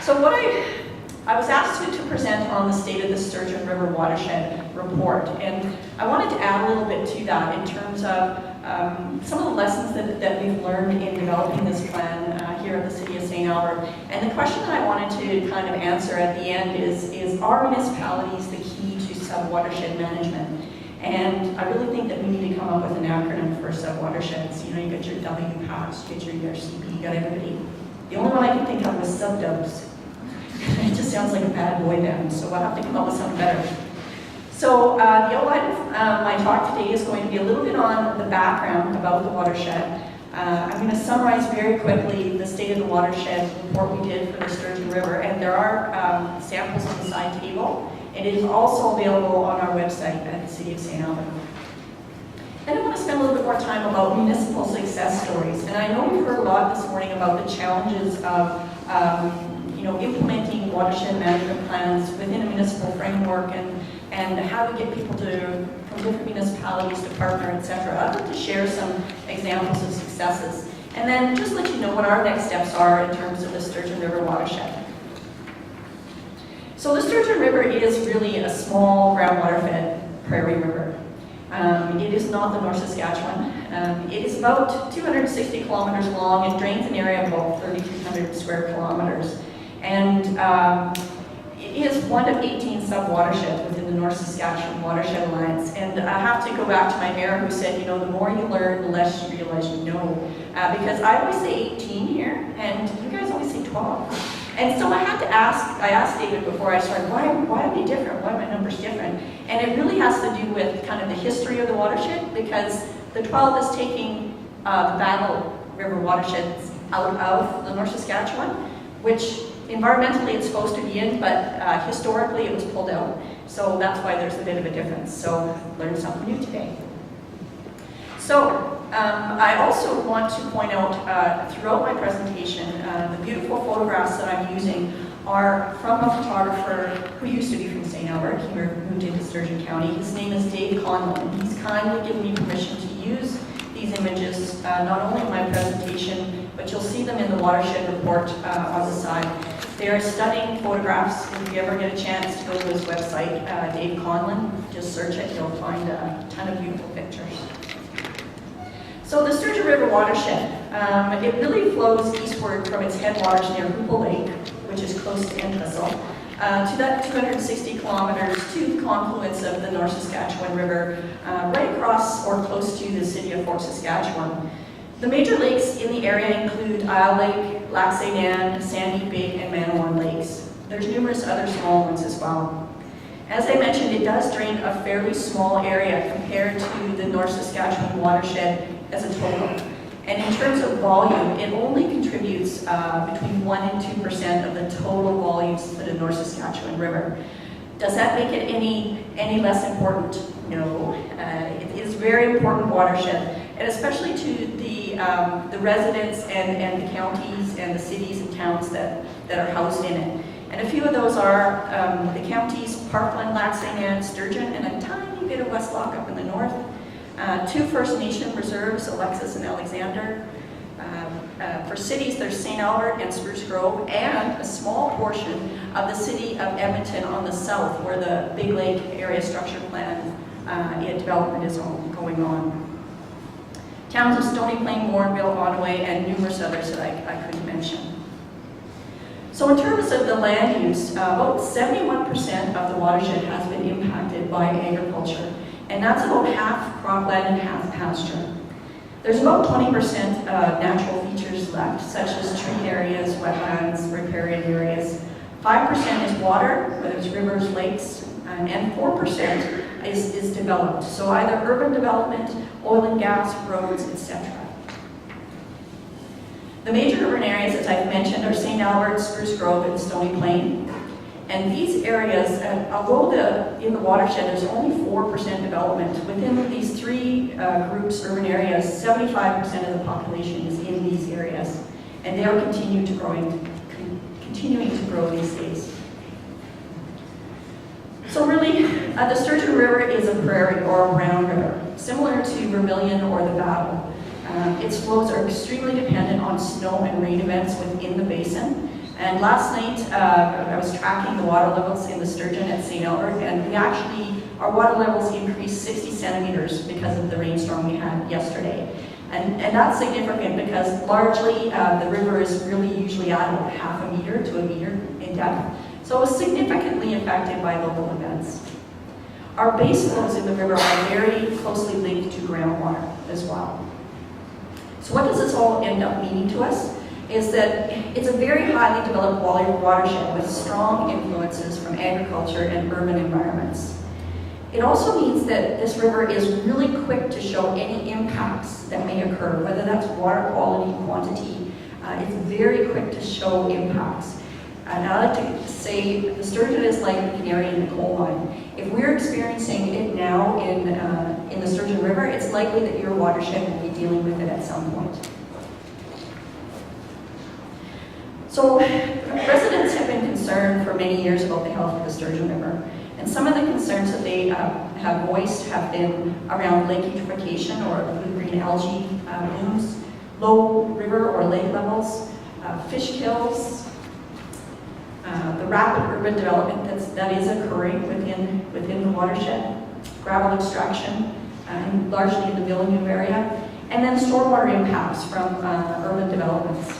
So I was asked to present on the state of the Sturgeon River Watershed Report, and I wanted to add a little bit to that in terms of some of the lessons that we've learned in developing this plan here at the City of St. Albert. And the question that I wanted to kind of answer at the end is are municipalities the key to sub-watershed management? And I really think that we need to come up with an acronym for sub-watersheds. You know, you got your WPAS, you got your ERCP, you got everybody. The only one I can think of was sub-dubs. It just sounds like a bad boy band, so we'll have to come up with something better. So the outline of my talk today is going to be a little bit on the background about the watershed. I'm going to summarize very quickly the state of the watershed report we did for the Sturgeon River, and there are samples on the side table. It is also available on our website at the City of St. Albert. Then I want to spend a little bit more time about municipal success stories, and I know we've heard a lot this morning about the challenges of implementing watershed management plans within a municipal framework and how to get people from different municipalities to partner, etc. I'd like to share some examples of successes and then just let you know what our next steps are in terms of the Sturgeon River watershed. So the Sturgeon River is really a small groundwater-fed prairie river. It is not the North Saskatchewan. It is about 260 kilometers long and drains an area of about 3,300 square kilometers. And it is one of 18 sub-watersheds within the North Saskatchewan Watershed Alliance. And I have to go back to my mayor who said, you know, the more you learn, the less you realize you know. Because I always say 18 here, and you guys always say 12. And so I asked David before I started, why are they different? Why are my numbers different? And it really has to do with kind of the history of the watershed, because the 12 is taking the Battle River watersheds out of the North Saskatchewan, which environmentally it's supposed to be in, but historically it was pulled out. So that's why there's a bit of a difference. So learn something new today. So I also want to point out throughout my presentation, the beautiful photographs that I'm using are from a photographer who used to be from St. Albert. He moved into Sturgeon County. His name is Dave Conlon. He's kindly given me permission to use these images, not only in my presentation, but you'll see them in the Watershed Report on the side. They are stunning photographs. If you ever get a chance to go to his website, Dave Conlon, just search it, you'll find a ton of beautiful pictures. So the Sturgeon River watershed, it really flows eastward from its headwaters near Hoople Lake, which is close to Entwistle, to that 260 kilometers to the confluence of the North Saskatchewan River, right across or close to the city of Fort Saskatchewan. The major lakes in the area include Isle Lake, Lac St. Anne, Sandy Bay, and Manawan Lakes. There's numerous other small ones as well. As I mentioned, it does drain a fairly small area compared to the North Saskatchewan watershed as a total. And in terms of volume, it only contributes between 1 and 2% of the total volumes for the North Saskatchewan River. Does that make it any less important? No. It is a very important watershed, and especially to the residents and the counties and the cities and towns that are housed in it. And a few of those are the counties, Parkland, Lac St. Anne, Sturgeon, and a tiny bit of West Loch up in the north. 2 First Nation reserves, Alexis and Alexander. For cities, there's St. Albert and Spruce Grove, and a small portion of the city of Edmonton on the south, where the Big Lake Area Structure Plan development is going on. Towns of Stony Plain, Warrenville, Ottawa, and numerous others that I couldn't mention. So in terms of the land use, about 71% of the watershed has been impacted by agriculture, and that's about half cropland and half pasture. There's about 20% natural features left, such as tree areas, wetlands, riparian areas. 5% is water, whether it's rivers, lakes, and 4% is developed. So either urban development, oil and gas, roads, etc. The major urban areas, as I've mentioned, are St. Albert, Spruce Grove, and Stony Plain. And these areas, although in the watershed there's only 4% development, within these 3 groups, urban areas, 75% of the population is in these areas. And they are continuing to grow these days. So really, the Sturgeon River is a prairie or a brown river, similar to Vermilion or the Battle. Its flows are extremely dependent on snow and rain events within the basin. And last night, I was tracking the water levels in the Sturgeon at St. Albert, and our water levels increased 60 centimeters because of the rainstorm we had yesterday. And that's significant because largely the river is really usually at about half a meter to a meter in depth. So it was significantly affected by local events. Our base flows in the river are very closely linked to groundwater as well. So what does this all end up meaning to us? Is that it's a very highly developed watershed with strong influences from agriculture and urban environments. It also means that this river is really quick to show any impacts that may occur, whether that's water quality, quantity. It's very quick to show impacts. And I like to say the Sturgeon is like the canary in the coal mine. If we're experiencing it now in the Sturgeon River, it's likely that your watershed will be dealing with it at some point. So residents have been concerned for many years about the health of the Sturgeon River. And some of the concerns that they have voiced have been around lake eutrophication or blue-green algae blooms, low river or lake levels, fish kills, the rapid urban development that is occurring within the watershed, gravel extraction, largely in the Villeneuve area, and then stormwater impacts from urban developments.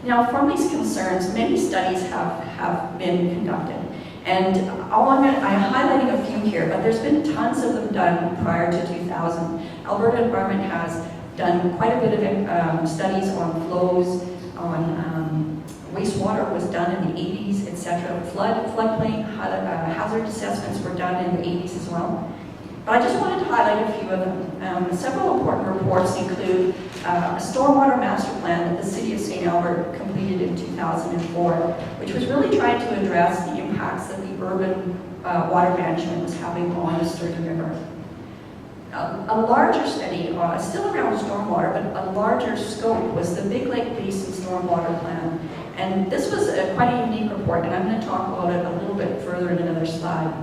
Now, from these concerns, many studies have been conducted. And I'm highlighting a few here, but there's been tons of them done prior to 2000. Alberta Environment has done quite a bit of studies on flows, on wastewater was done in the 80s, etc. Floodplain hazard assessments were done in the 80s as well. But I just wanted to highlight a few of them. Several important reports include a stormwater master plan that the City of St. Albert completed in 2004, which was really trying to address the impacts that the urban water management was having on the Sturgeon River. A larger study, still around stormwater, but a larger scope, was the Big Lake Basin Stormwater Plan. And this was quite a unique report, and I'm going to talk about it a little bit further in another slide.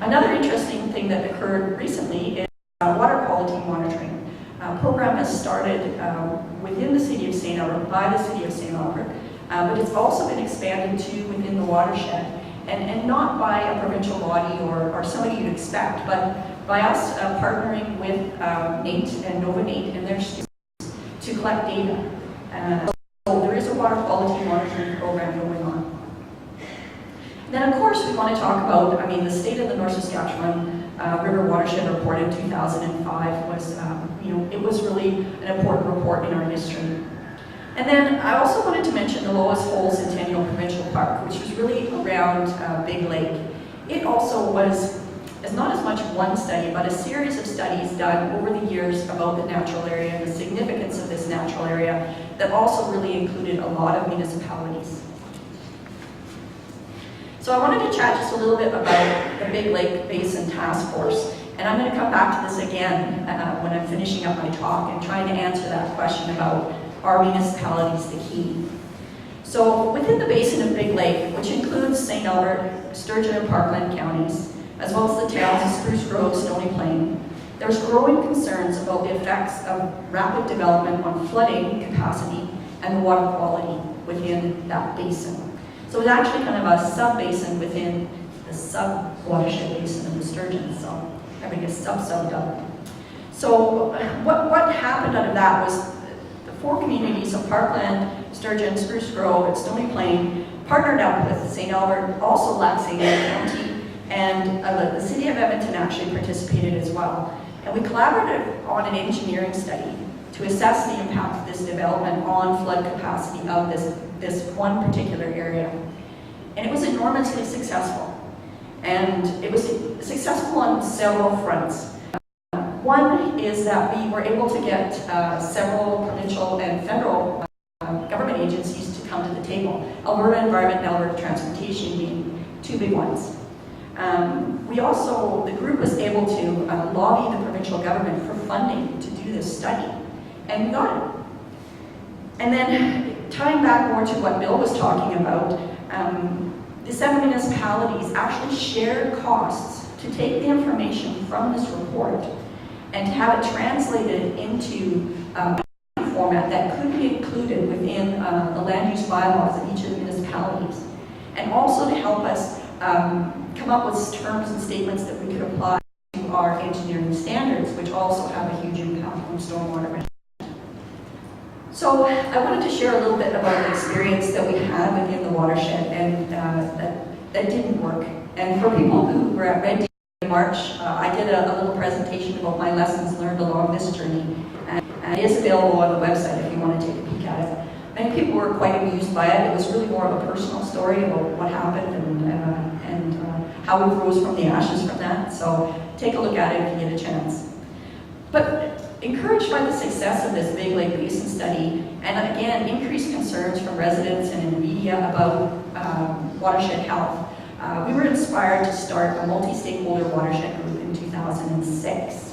Another interesting thing that occurred recently is water quality monitoring. A program has started within the City of St. Albert, by the City of St. Albert, but it's also been expanded to within the watershed, and not by a provincial body or somebody you'd expect, but by us partnering with NATE and NovaNate and their students to collect data. So there is a water quality monitoring program going on. Then, of course, we want to talk about, the state of the North Saskatchewan River Watershed Report in 2005 was, it was really an important report in our history. And then I also wanted to mention the Lois Hole Centennial Provincial Park, which was really around Big Lake. It also was not as much one study, but a series of studies done over the years about the natural area and the significance of this natural area that also really included a lot of municipalities. So I wanted to chat just a little bit about the Big Lake Basin Task Force, and I'm going to come back to this again when I'm finishing up my talk and trying to answer that question about are municipalities the key. So within the basin of Big Lake, which includes St. Albert, Sturgeon and Parkland counties, as well as the towns of Spruce Grove, Stony Plain, there's growing concerns about the effects of rapid development on flooding capacity and water quality within that basin. So it's actually kind of a sub-basin within the sub-watershed basin of the Sturgeon, so having a sub-double. So what happened out of that was the four communities of Parkland, Sturgeon, Spruce Grove, and Stony Plain partnered up with St. Albert, also Lac-St. County, and the City of Edmonton actually participated as well. And we collaborated on an engineering study to assess the impact of this development on flood capacity of this one particular area. And it was enormously successful. And it was successful on several fronts. One is that we were able to get several provincial and federal government agencies to come to the table. Alberta Environment and Alberta Transportation being two big ones. The group was able to lobby the provincial government for funding to do this study, and we got it. And then, tying back more to what Bill was talking about, the 7 municipalities actually shared costs to take the information from this report and to have it translated into a format that could be included within within the land use bylaws of each of the municipalities, and also to help us come up with terms and statements that we could apply to our engineering standards, which also have a huge impact on stormwater management. So I wanted to share a little bit about the experience that we had within the watershed, and that didn't work. And for people who were at Red Deer in March, I did a little presentation about my lessons learned along this journey, and it is available on the website if you want to take a peek at it. Many people were quite amused by it. It was really more of a personal story about what happened and how we rose from the ashes from that. So take a look at it if you get a chance. But encouraged by the success of this Big Lake Basin study, and again, increased concerns from residents and in the media about watershed health, we were inspired to start a multi-stakeholder watershed group in 2006.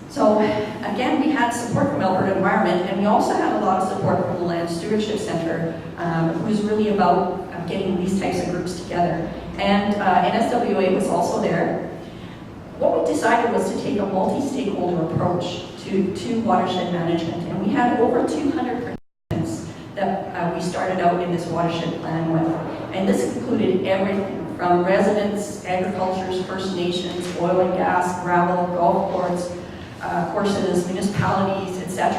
So again, we had support from Alberta Environment, and we also had a lot of support from the Land Stewardship Centre, who was really about getting these types of groups together. And NSWA was also there. What we decided was to take a multi-stakeholder approach to watershed management, and we had over 200 participants that we started out in this watershed plan with. And this included everything from residents, agriculture, First Nations, oil and gas, gravel, golf courses, municipalities, etc.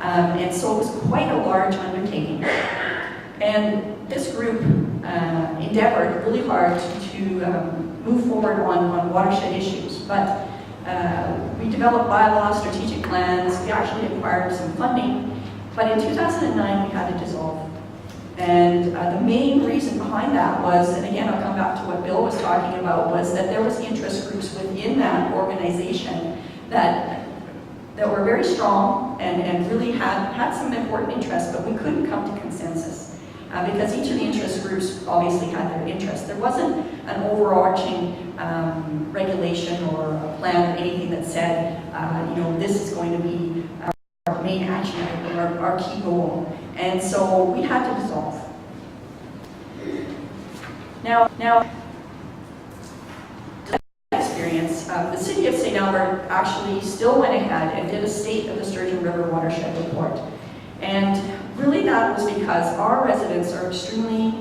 And so it was quite a large undertaking. And this group endeavored really hard to move forward on watershed issues. But we developed bylaws, strategic plans, we actually acquired some funding. But in 2009, we had to dissolve. And the main reason behind that was, and again, I'll come back to what Bill was talking about, was that there was interest groups within that organization that were very strong and really had some important interests, but we couldn't come to consensus because each of the interest groups obviously had their interests. There wasn't an overarching regulation or a plan or anything that said, this is going to be our main action item, our key goal. And so we had to dissolve. Now, the City of St. Albert actually still went ahead and did a State of the Sturgeon River Watershed Report. And really that was because our residents are extremely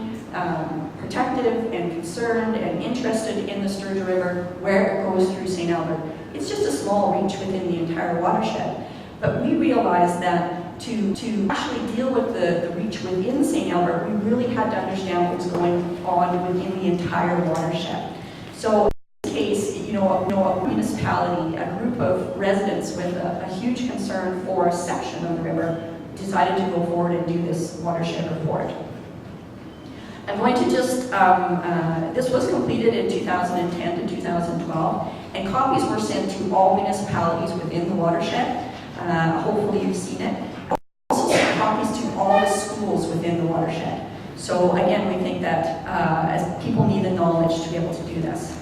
protective and concerned and interested in the Sturgeon River where it goes through St. Albert. It's just a small reach within the entire watershed. But we realized that to actually deal with the reach within St. Albert, we really had to understand what was going on within the entire watershed. So a municipality, a group of residents with a huge concern for a section of the river decided to go forward and do this watershed report. I'm going to just, this was completed in 2010 to 2012, and copies were sent to all municipalities within the watershed. Hopefully you've seen it. Also sent copies to all the schools within the watershed. So again, we think that as people need the knowledge to be able to do this.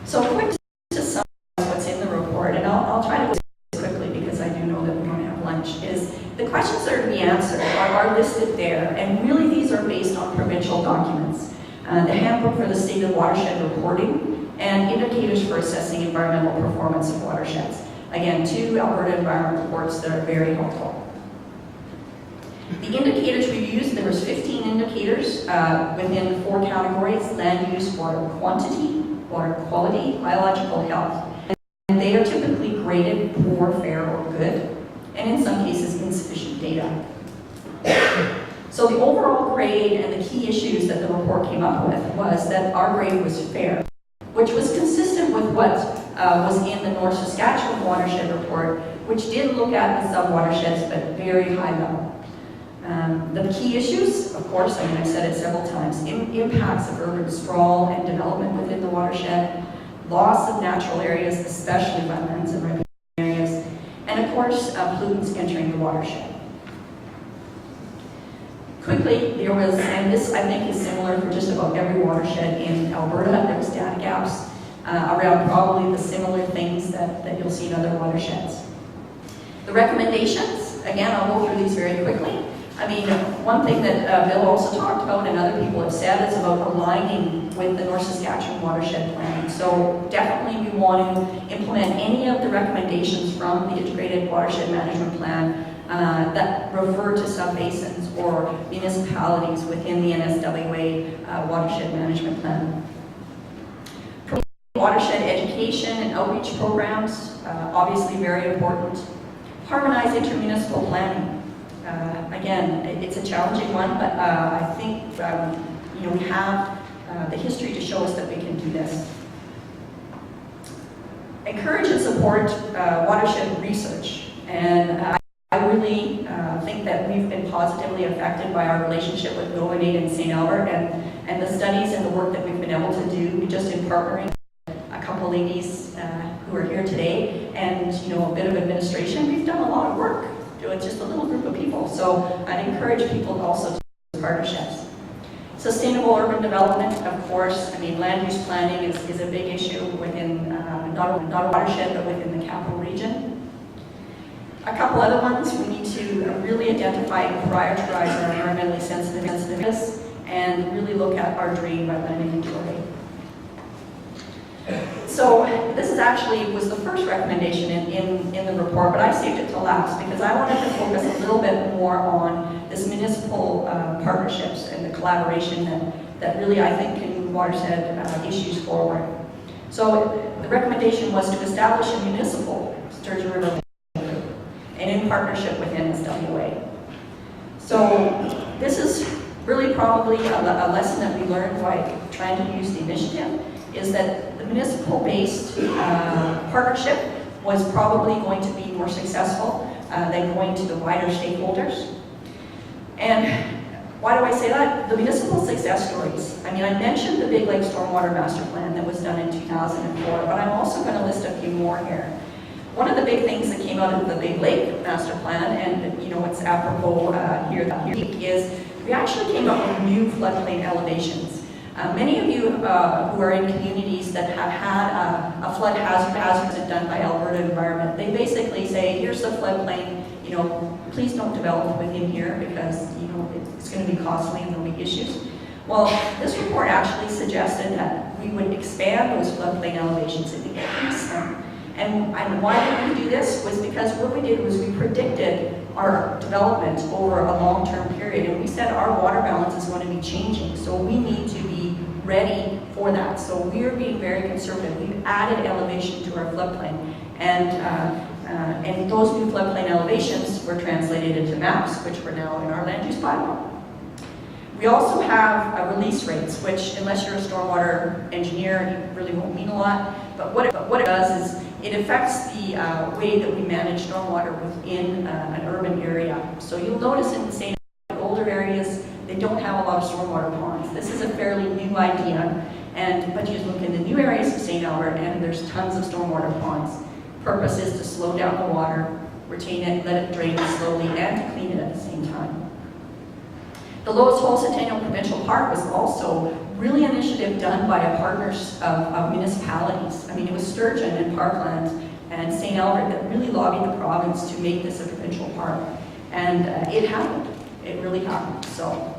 So quick to summarize what's in the report, and I'll try to do this quickly because I do know that we don't have lunch, is the questions that are to be answered are listed there, and really these are based on provincial documents. The Handbook for the State of Watershed Reporting, and indicators for assessing environmental performance of watersheds. Again, 2 Alberta Environment Reports that are very helpful. The indicators we used, there was 15 indicators within 4 categories: land use, water quantity, water quality, biological health. And they are typically graded poor, fair, or good, and in some cases insufficient data. So the overall grade and the key issues that the report came up with was that our grade was fair, which was consistent with what was in the North Saskatchewan Watershed Report, which did look at the sub-watersheds, but very high level. The key issues, of course, I've said it several times, impacts of urban sprawl and development within the watershed, loss of natural areas, especially wetlands and riparian areas, and of course, pollutants entering the watershed. Quickly, there was, and this I think is similar for just about every watershed in Alberta, there was data gaps around probably the similar things that you'll see in other watersheds. The recommendations, again, I'll go through these very quickly. I mean, one thing that Bill also talked about and other people have said is about aligning with the North Saskatchewan Watershed Plan. So definitely we want to implement any of the recommendations from the Integrated Watershed Management Plan that refer to sub-basins or municipalities within the NSWA Watershed Management Plan. Watershed education and outreach programs, obviously very important. Harmonize intermunicipal planning. Again, it's a challenging one, but I think we have the history to show us that we can do this. Encourage and support watershed research, and I really think that we've been positively affected by our relationship with Nominate and St. Albert, and the studies and the work that we've been able to do just in partnering a couple ladies who are here today, and a bit of administration. We've done a lot of work. It's just a little group of people, so I'd encourage people also to do partnerships. Sustainable urban development, of course. I mean, land use planning is a big issue within not a watershed, but within the capital region. A couple other ones, we need to really identify and prioritize our environmentally sensitive areas and really look at our drain wetland inventory. So this was the first recommendation in the report, but I saved it to last because I wanted to focus a little bit more on this municipal partnerships and the collaboration that really I think can move watershed issues forward. So the recommendation was to establish a municipal Sturgeon River and in partnership with NSWA. So this is really probably a lesson that we learned by trying to use the initiative, is that the municipal-based partnership was probably going to be more successful than going to the wider stakeholders. And why do I say that? The municipal success stories. I mean, I mentioned the Big Lake Stormwater Master Plan that was done in 2004, but I'm also going to list a few more here. One of the big things that came out of the Big Lake Master Plan, and it's apropos here is we actually came up with new floodplain elevations. Many of you who are in communities that have had a flood hazard done by Alberta Environment, they basically say, here's the floodplain, please don't develop within here because it's going to be costly and there'll be issues. Well, this report actually suggested that we would expand those floodplain elevations and increase them. And why did we do this? Was because what we did was we predicted our development over a long-term period, and we said our water balance is going to be changing, so we need to be ready for that. So we're being very conservative. We've added elevation to our floodplain, and those new floodplain elevations were translated into maps, which were now in our land use bylaw. We also have release rates, which, unless you're a stormwater engineer, you really won't mean a lot. But what it does is it affects the way that we manage stormwater within an urban area. So you'll notice in the older areas, they don't have a lot of stormwater ponds. This is a fairly new idea, but you look in the new areas of St. Albert, and there's tons of stormwater ponds. Purpose is to slow down the water, retain it, let it drain slowly, and to clean it at the same time. The Lowest Hole Centennial Provincial Park was also really an initiative done by a partners of municipalities. I mean, it was Sturgeon and Parklands and St. Albert that really lobbied the province to make this a provincial park. And it happened. It really happened. So,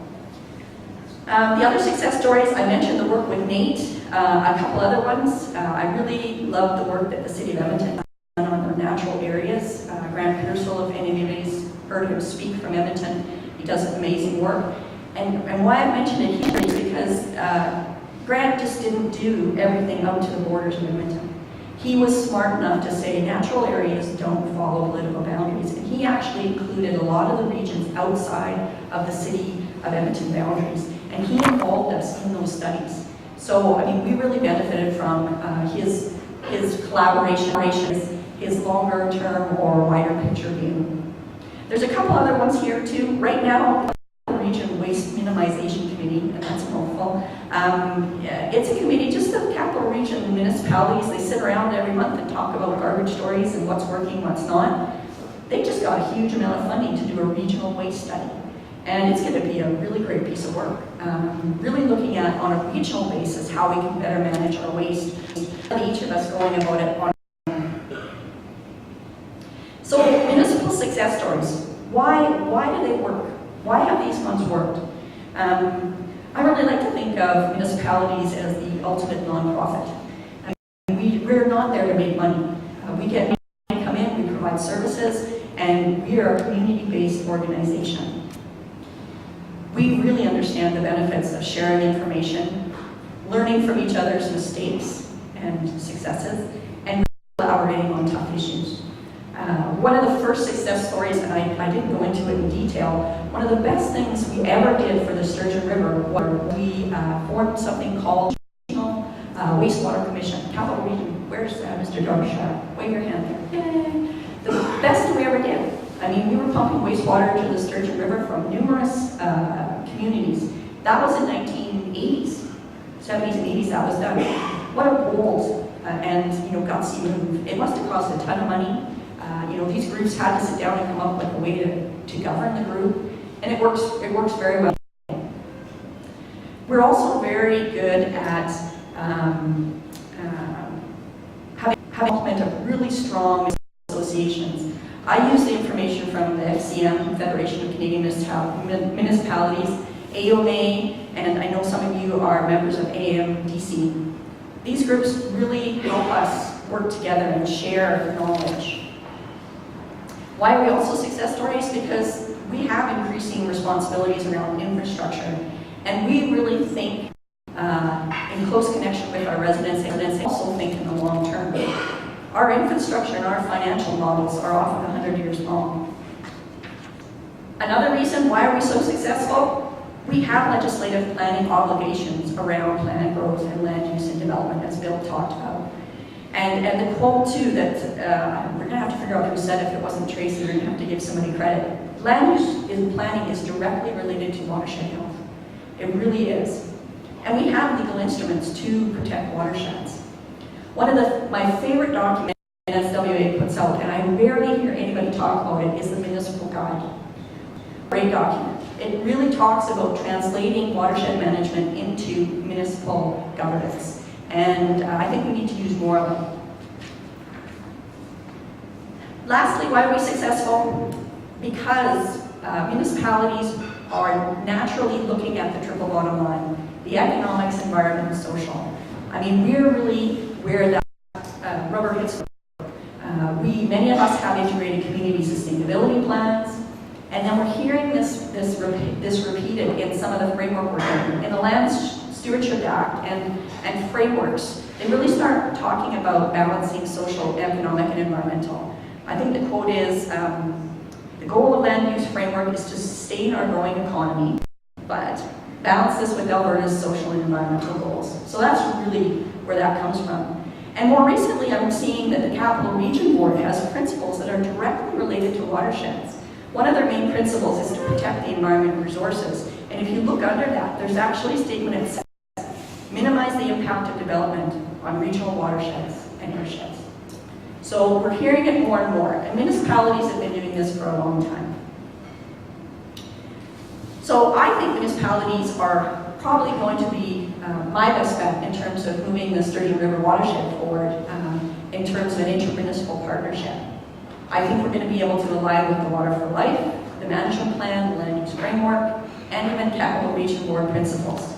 the other success stories, I mentioned the work with Nate, a couple other ones. I really love the work that the City of Edmonton has done on their natural areas. Grant Pearsall, if anybody's heard him speak from Edmonton, he does amazing work. And why I mention it here is because Grant just didn't do everything out to the borders of Edmonton. He was smart enough to say natural areas don't follow political boundaries, and he actually included a lot of the regions outside of the City of Edmonton boundaries, and he involved us in those studies. So, I mean, we really benefited from his collaboration, his longer term or wider picture view. There's a couple other ones here too. Right now, the Region Waste Minimization Committee, and that's a mouthful. It's a committee just of capital region municipalities. They sit around every month and talk about garbage stories and what's working, what's not. They just got a huge amount of funding to do a regional waste study. And it's going to be a really great piece of work. Really looking at, on a regional basis, how we can better manage our waste. Each of us going about it on. So municipal success stories. Why do they work? Why have these funds worked? I really like to think of municipalities as the ultimate nonprofit. We're not there to make money. We get money, come in, we provide services, and we are a community-based organization. We really understand the benefits of sharing information, learning from each other's mistakes and successes, and collaborating on tough issues. One of the first success stories, and I didn't go into it in detail, one of the best things we ever did for the Sturgeon River was we formed something called Wastewater Commission, Capital Region. Where's Mr. Darmstadt? Wave your hand there. Yay. The best we ever did. I mean, we were pumping wastewater to the Sturgeon River from numerous communities. That was in 1980s, 70s and 80s that was done. What a bold and gutsy move. It must have cost a ton of money. These groups had to sit down and come up with a way to govern the group, and it works very well. We're also very good at having implemented really strong associations. I use the information from the FCM, Federation of Canadian Municipalities, AOMA, and I know some of you are members of AMDC. These groups really help us work together and share knowledge. Why are we also success stories? Because we have increasing responsibilities around infrastructure, and we really think in close connection with our residents and also think in the long term. Our infrastructure and our financial models are often 100 years long. Another reason why are we so successful? We have legislative planning obligations around planned growth and land use and development, as Bill talked about. And the quote too that we're going to have to figure out who said it. If it wasn't Tracy, we're going to have to give somebody credit. Land use planning is directly related to watershed health. It really is. And we have legal instruments to protect watersheds. One of my favorite documents NSWA puts out, and I rarely hear anybody talk about it, is the Municipal Guide. Great document. It really talks about translating watershed management into municipal governance. And I think we need to use more of them. Lastly, why are we successful? Because municipalities are naturally looking at the triple bottom line, the economics, environment, and social. I mean, we're really where that rubber hits. Many of us have integrated community sustainability plans, and then we're hearing this repeated in some of the framework we're doing. In the Land Stewardship Act and frameworks, they really start talking about balancing social, economic, and environmental. I think the quote is, the goal of land use framework is to sustain our growing economy, but balance this with Alberta's social and environmental goals. So that's really where that comes from. And more recently, I'm seeing that the Capital Region Board has principles that are directly related to watersheds. One of their main principles is to protect the environment and resources. And if you look under that, there's actually a statement that says, minimize the impact of development on regional watersheds and airships. So we're hearing it more and more, and municipalities have been doing this for a long time. So I think municipalities are probably going to be my best bet in terms of moving the Sturgeon River watershed forward in terms of an intermunicipal partnership. I think we're going to be able to align with the Water for Life, the management plan, the land use framework, and even Capital Region Board principles.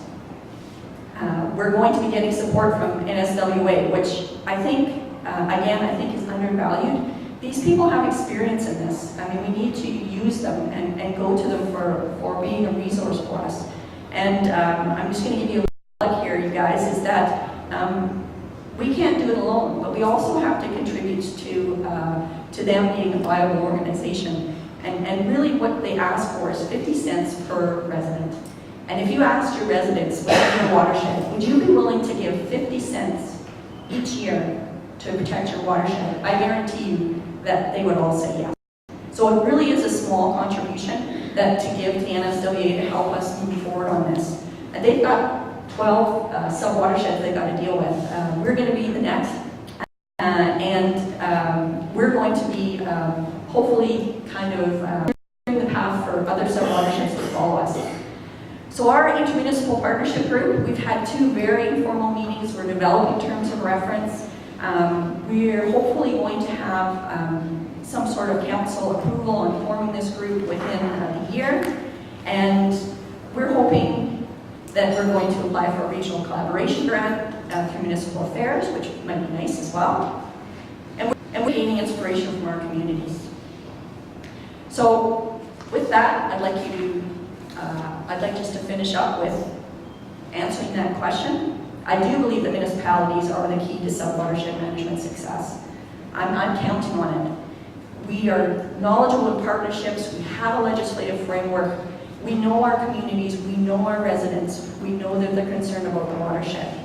We're going to be getting support from NSWA, which I think, again, I think is undervalued. These people have experience in this. I mean, we need to use them and go to them for being a resource for us. And I'm just going to give you a look here, you guys, is that we can't do it alone, but we also have to contribute to them being a viable organization. And really what they ask for is 50 cents per resident. And if you asked your residents within your watershed, would you be willing to give 50 cents each year to protect your watershed? I guarantee you that they would all say yes. So it really is a small contribution that to give to the NSWA to help us move forward on this. And they've got 12 sub-watersheds they've got to deal with. We're going to be the next. We're going to be hopefully kind of clearing the path for other sub-watersheds to follow us. So our intermunicipal partnership group, we've had 2 very informal meetings. We're developing terms of reference. We're hopefully going to have some sort of council approval on forming this group within the year. And we're hoping that we're going to apply for a regional collaboration grant through Municipal Affairs, which might be nice as well. And we're gaining inspiration from our communities. So with that, I'd like just to finish up with answering that question. I do believe that municipalities are the key to sub-watershed management success. I'm counting on it. We are knowledgeable in partnerships, we have a legislative framework, we know our communities, we know our residents, we know that they're concerned about the watershed.